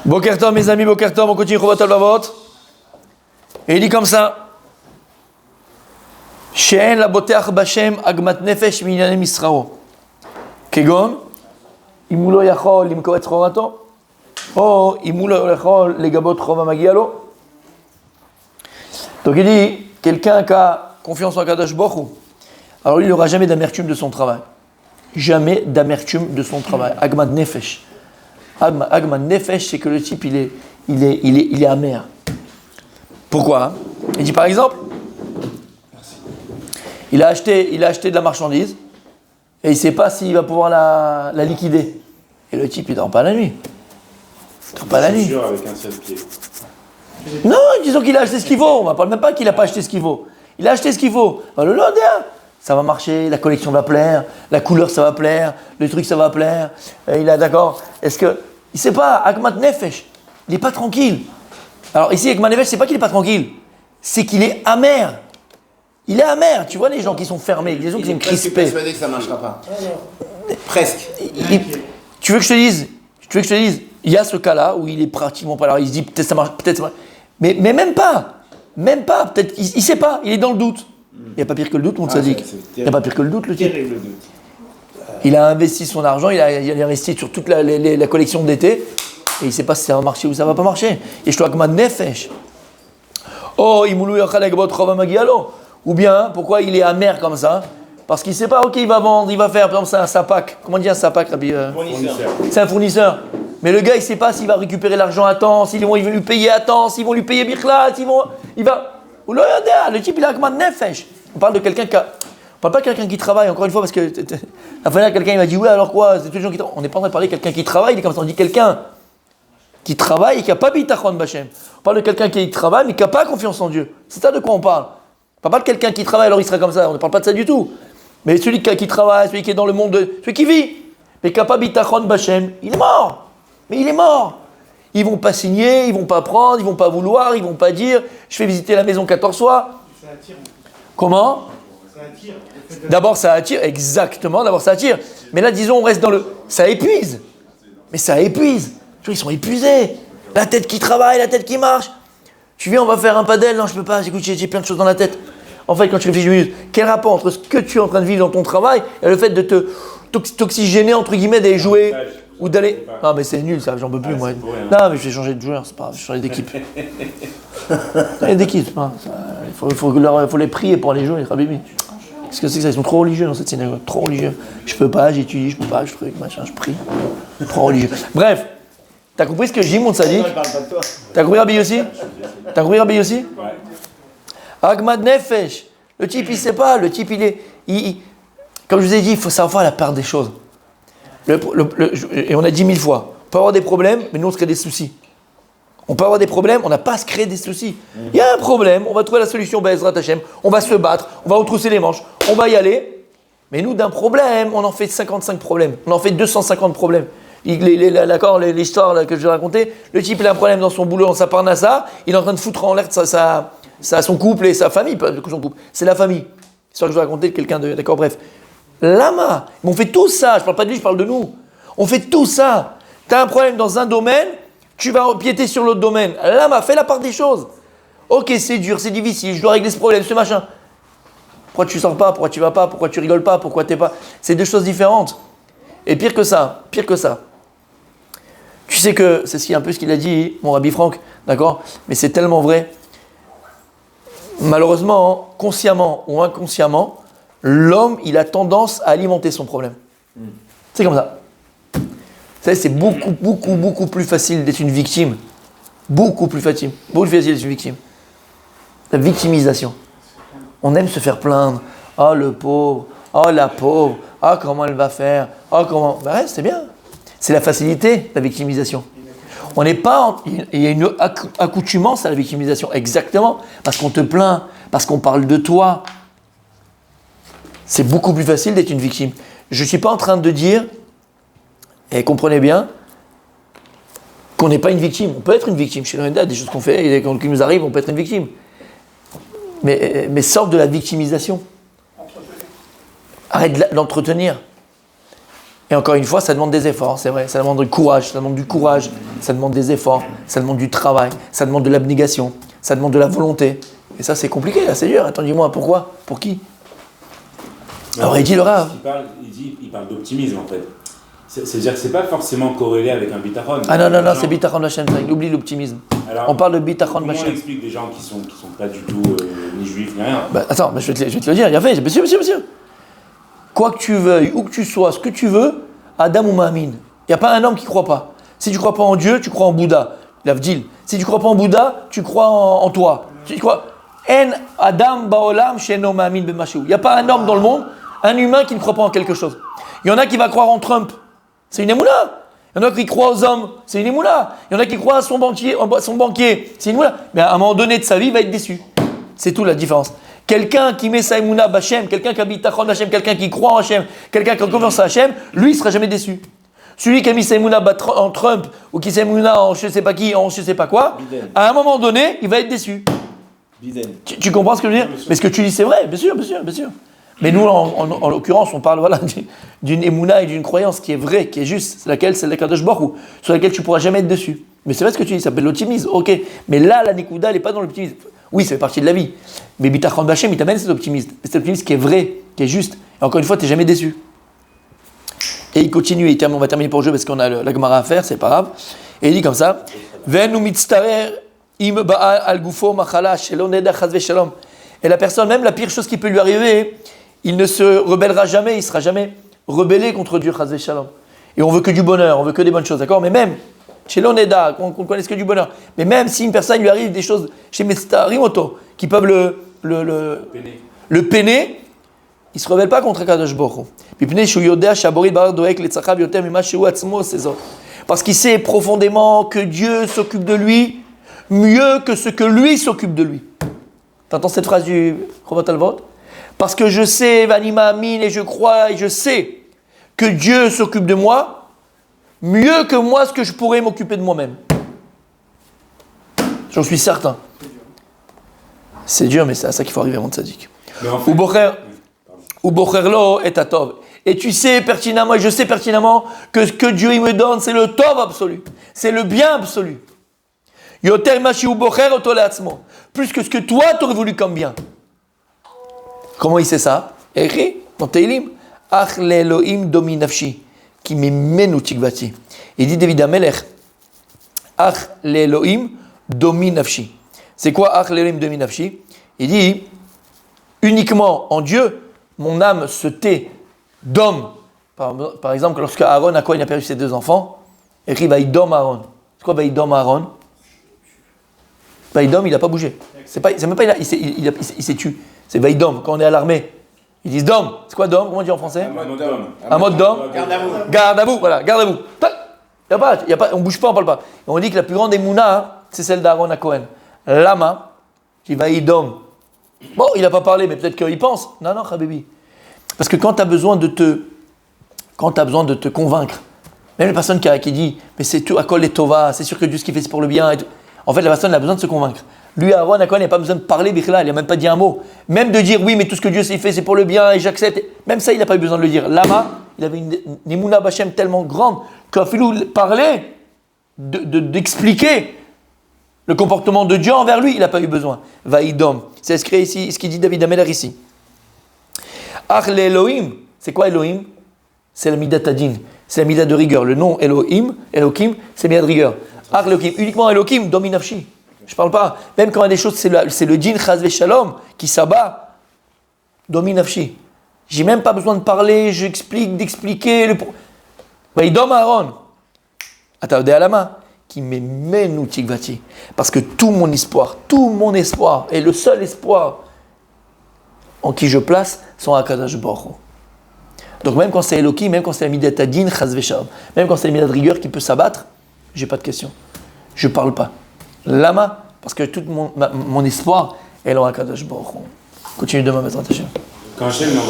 Boker Tov, mes amis, Boker Tov, on continue Chovat Halvavot. Et il dit comme ça. She'en la boteach b'Hashem agmat nefesh minyanim Yisrao. Kegon, אם הוא לא יכול למכור את סחורתו, או אם הוא לא יכול לגבות חוב המגיע לו. Donc il dit, quelqu'un qui a confiance en Kadosh Baruch Hu, alors lui, il n'aura jamais d'amertume de son travail. Jamais d'amertume de son travail. Agmat nefesh. Agmat nefesh, c'est que le type, il est amer. Pourquoi? Il dit par exemple, il a acheté de la marchandise, et il ne sait pas s'il va pouvoir la liquider. Et le type, il ne dort pas la nuit. Il ne dort pas la nuit. Avec un seul pied. Non, disons qu'il a acheté ce qu'il faut. On ne parle même pas qu'il n'a pas acheté ce qu'il faut. Il a acheté ce qu'il faut. Alors, le lot, ça va marcher, la collection va plaire, la couleur, ça va plaire, le truc, ça va plaire. Et il a d'accord. Est-ce que. Il ne sait pas, Agmat Nefesh, il n'est pas tranquille. Alors ici, Agmat Nefesh, c'est pas qu'il n'est pas tranquille, c'est qu'il est amer. Il est amer, tu vois les gens qui sont fermés, les gens qui sont crispés. Il est persuadé que ça ne marchera pas. Presque. Tu veux que je te dise, il y a ce cas-là où il est pratiquement pas là, il se dit peut-être ça marche, peut-être ça marche. Mais même pas, peut-être, il ne sait pas, il est dans le doute. Il n'y a pas pire que le doute, mon tzaddik. Il n'y a pas pire que le doute, le type. Il a investi son argent, il a investi sur toute la collection d'été, et il ne sait pas si ça va marcher ou ça ne va pas marcher. Et je te Agmat Nefesh. Oh, Imoulou Yachal Agbot Chova Magialo. Ou bien, pourquoi il est amer comme ça? Parce qu'il ne sait pas, ok, il va vendre, il va faire, par exemple, c'est un sapak. Comment on dit un sapak, Rabbi? C'est un fournisseur. Mais le gars, il ne sait pas s'il va récupérer l'argent à temps, s'ils vont lui payer à temps, s'ils vont lui payer Birklat, il va. Le type, il a Agmat Nefesh. On parle de quelqu'un qui a. On ne parle pas de quelqu'un qui travaille, encore une fois, parce que. Enfin, quelqu'un, il m'a dit, ouais, alors quoi? C'est tous les gens qui travaillent. On n'est pas en train de parler de quelqu'un qui travaille, il est comme ça, on dit quelqu'un qui travaille et qui n'a pas bitachon b'Hashem. On parle de quelqu'un qui travaille, mais qui n'a pas confiance en Dieu. C'est ça de quoi on parle. On ne parle pas de quelqu'un qui travaille, alors il sera comme ça. On ne parle pas de ça du tout. Mais celui qui travaille, celui qui est dans le monde, celui qui vit, mais qui n'a pas bitachon b'Hashem, il est mort. Mais il est mort. Ils ne vont pas signer, ils ne vont pas prendre, ils ne vont pas vouloir, ils ne vont pas dire, je fais visiter la maison 14 fois. Ça attire. Comment? Ça attire. D'abord, ça attire, exactement, d'abord, ça attire. Mais là, disons, on reste dans le. Ça épuise. Mais ça épuise. Ils sont épuisés. La tête qui travaille, la tête qui marche. Tu viens, on va faire un padel. Non, je peux pas. Écoute, j'ai plein de choses dans la tête. En fait, quand tu réfléchis 2 minutes, quel rapport entre ce que tu es en train de vivre dans ton travail et le fait de te t'oxygéner, entre guillemets, d'aller jouer ou d'aller. Non, mais c'est nul, ça, j'en peux plus, moi. Non, mais je vais changer de joueur, c'est pas grave, je vais changer d'équipe. Changer d'équipe, c'est pas grave. Il faut les prier pour aller jouer, les Habibi. Qu'est-ce que c'est que ça? Ils sont trop religieux dans cette synagogue, trop religieux. Je peux pas, j'étudie, je peux pas, je truc, machin, je prie. Trop religieux. Bref, t'as compris ce que j'ai, mon tzaddik? T'as compris Rabbi aussi? T'as compris Rabbi aussi? Ouais. Agmat Nefesh. Le type, il sait pas, le type, il est. Comme je vous ai dit, il faut savoir la part des choses. Et on a dit 1000 fois, on peut avoir des problèmes, mais nous on se crée des soucis. On peut avoir des problèmes, on n'a pas à se créer des soucis. Il y a un problème, on va trouver la solution, Be'ezrat Hashem, on va se battre, on va retrousser les manches, on va y aller. Mais nous, d'un problème, on en fait 55 problèmes, on en fait 250 problèmes. L'histoire là, que je vais raconter, le type il a un problème dans son boulot, dans sa parnassa, il est en train de foutre en l'air son couple et sa famille, pas son couple, c'est la famille. L'histoire que je vais raconter de quelqu'un de. D'accord, bref. Lama, on fait tout ça, je ne parle pas de lui, je parle de nous. On fait tout ça. Tu as un problème dans un domaine, tu vas empiéter sur l'autre domaine. Lama, fais la part des choses. Ok, c'est dur, c'est difficile, je dois régler ce problème, ce machin. Pourquoi tu sors pas? Pourquoi tu vas pas? Pourquoi tu rigoles pas? Pourquoi t'es pas? C'est 2 choses différentes. Et pire que ça. Tu sais que, c'est un peu ce qu'il a dit, mon Rabbi Franck, d'accord? Mais c'est tellement vrai. Malheureusement, consciemment ou inconsciemment, l'homme, il a tendance à alimenter son problème. C'est comme ça. Vous savez, c'est beaucoup plus facile d'être une victime. Beaucoup plus facile d'être une victime. La victimisation. On aime se faire plaindre. Oh le pauvre, oh la pauvre, oh comment elle va faire, oh comment. Ben ouais, c'est bien. C'est la facilité, la victimisation. On n'est pas. Il y a une accoutumance à la victimisation, exactement. Parce qu'on te plaint, parce qu'on parle de toi. C'est beaucoup plus facile d'être une victime. Je ne suis pas en train de dire, et comprenez bien, qu'on n'est pas une victime. On peut être une victime. Chez l'Oenda, des choses qu'on fait, et qui nous arrivent, on peut être une victime. Mais sors de la victimisation. Arrête d'entretenir. Et encore une fois, ça demande des efforts, c'est vrai. Ça demande du courage, ça demande des efforts, ça demande du travail, ça demande de l'abnégation, ça demande de la volonté. Et ça, c'est compliqué, là, c'est dur. Attends, dis-moi, pourquoi? Pour qui? Alors, il dit le Rav. Il parle d'optimisme, en fait. C'est-à-dire que c'est pas forcément corrélé avec un bitachon. Ah non, c'est bitachon Hashem, il oublie l'optimisme. Alors, on parle de bitachon Hashem. Comment on explique des gens qui sont pas du tout ni juifs ni rien? Attends, je vais te le dire, il y avait, bien sûr. Quoi que tu veuilles, où que tu sois, ce que tu veux, Adam ou Mahamin. Il n'y a pas un homme qui ne croit pas. Si tu ne crois pas en Dieu, tu crois en Bouddha. L'Avdil. Si tu ne crois pas en Bouddha, tu crois en toi. Tu crois. En Adam Baolam Sheno Mahamin B'Mashiach. Il n'y a pas un homme dans le monde, un humain qui ne croit pas en quelque chose. Il y en a qui va croire en Trump. C'est une émouna. Il y en a qui croient aux hommes. C'est une émouna. Il y en a qui croient à son banquier. C'est une émouna. Mais à un moment donné de sa vie, il va être déçu. C'est tout la différence. Quelqu'un qui met sa émouna B'Hashem, quelqu'un qui habite Tachon Hashem, quelqu'un qui croit en Hashem, quelqu'un qui a confiance en Hashem, lui, il ne sera jamais déçu. Celui qui a mis sa émouna en Trump ou qui a sa émouna en je ne sais pas qui, en je ne sais pas quoi, à un moment donné, il va être déçu. Tu comprends ce que je veux dire? Mais ce que tu dis, c'est vrai, bien sûr. Mais nous, en l'occurrence, on parle d'une émouna et d'une croyance qui est vraie, qui est juste, c'est laquelle c'est la Kadosh Baruch Hu, sur laquelle tu ne pourras jamais être dessus. Mais c'est vrai ce que tu dis, ça s'appelle l'optimisme, ok. Mais là, la Nekuda, elle n'est pas dans l'optimisme. Oui, ça fait partie de la vie. Mais Bitachon B'Hashem, il t'amène cet optimisme. Cet optimisme qui est vrai, qui est juste. Et encore une fois, tu n'es jamais déçu. Et il continue, on va terminer pour le jeu parce qu'on a la Gemara à faire, c'est pas grave. Et il dit comme ça Ve'enu mitztarer im ba'al al gufo machala shelo neda chas v'shalom. Et la personne, même la pire chose qui peut lui arriver, il ne se rebellera jamais, il ne sera jamais rebellé contre Dieu, chas v'shalom. Et on veut que du bonheur, on veut que des bonnes choses, d'accord? Mais même, chez l'oneda, qu'on ne connaisse que du bonheur. Mais même si une personne lui arrive des choses chez Mestarim qui peuvent le peiner, il ne se rebelle pas contre Kadosh Baruch Hu. Parce qu'il sait profondément que Dieu s'occupe de lui mieux que ce que lui s'occupe de lui. Tu entends cette phrase du Chovot Halevavot? Parce que je sais, Vanima Amin, et je crois et je sais que Dieu s'occupe de moi mieux que moi ce que je pourrais m'occuper de moi-même. J'en suis certain. C'est dur, mais c'est à ça qu'il faut arriver à mon tzaddik. Ou bocherlo et atov. Et tu sais pertinemment, et je sais pertinemment que ce que Dieu il me donne, c'est le tov absolu. C'est le bien absolu. Yoter machi ou bocher oto leatzmo. Plus que ce que toi t'aurais voulu comme bien. Comment il sait ça? Écrit dans Teilim. Ach le'Elohim domi nafshi. Qui m'emmène au tikvati. Il dit David Amelech, Ach l'Elohim domi nafshi. C'est quoi Ach l'Elohim domi nafshi? Il dit, uniquement en Dieu, mon âme se tait d'homme. Par exemple, lorsque Aaron a perdu ses deux enfants, il écrit Vaïdom Aaron. C'est quoi Vaïdom Aaron? Vaïdom, il n'a pas bougé. C'est même pas il s'est tué. C'est Vaïdom, quand on est à l'armée. Ils disent Dom. C'est quoi Dom? Comment on dit en français? Un mode Dom. Garde à vous, voilà, garde à vous. Y a pas, on ne bouge pas, on ne parle pas. Et on dit que la plus grande émouna, c'est celle d'Aaron à Cohen. Lama, qui va y Dom. Bon, il n'a pas parlé, mais peut-être qu'il pense. Non, Habibi. Parce que quand tu as besoin de te convaincre, même la personne qui dit, mais c'est tout, à Kol et Tova, c'est sûr que Dieu ce qu'il fait c'est pour le bien. Et tout. En fait, la personne a besoin de se convaincre. Lui, Aaron, il n'a pas besoin de parler, Bichla, il n'a même pas dit un mot. Même de dire, oui, mais tout ce que Dieu fait, c'est pour le bien et j'accepte. Même ça, il n'a pas eu besoin de le dire. Lama, il avait une émouna B'Hashem tellement grande qu'à Philou parlait d'expliquer le comportement de Dieu envers lui, il n'a pas eu besoin. Vaïdom. C'est inscrit ici, ce qu'il dit David Ameller ici. Ach l'Elohim, c'est quoi Elohim? C'est la midat adin, c'est la midat de rigueur. Le nom Elohim, c'est la midat de rigueur. Ach l'Elohim, uniquement Elohim, dominafshi. Je ne parle pas. Même quand il y a des choses, c'est le din chas v'shalom qui s'abat. Dominafshi. J'ai même pas besoin de parler, d'expliquer. Vaïdom Aaron. Atavde alama. Qui me mène au tikvati. Parce que tout mon espoir, et le seul espoir en qui je place, sont à Kadosh Baruch Hu. Donc même quand c'est Elohim, même quand c'est la midat adin chas v'shalom, même quand c'est la midat de rigueur qui peut s'abattre, j'ai pas de question. Je parle pas. Lama, parce que tout mon espoir est là à Kadosh Baruch Hu. Continue demain, Bezrat Hashem.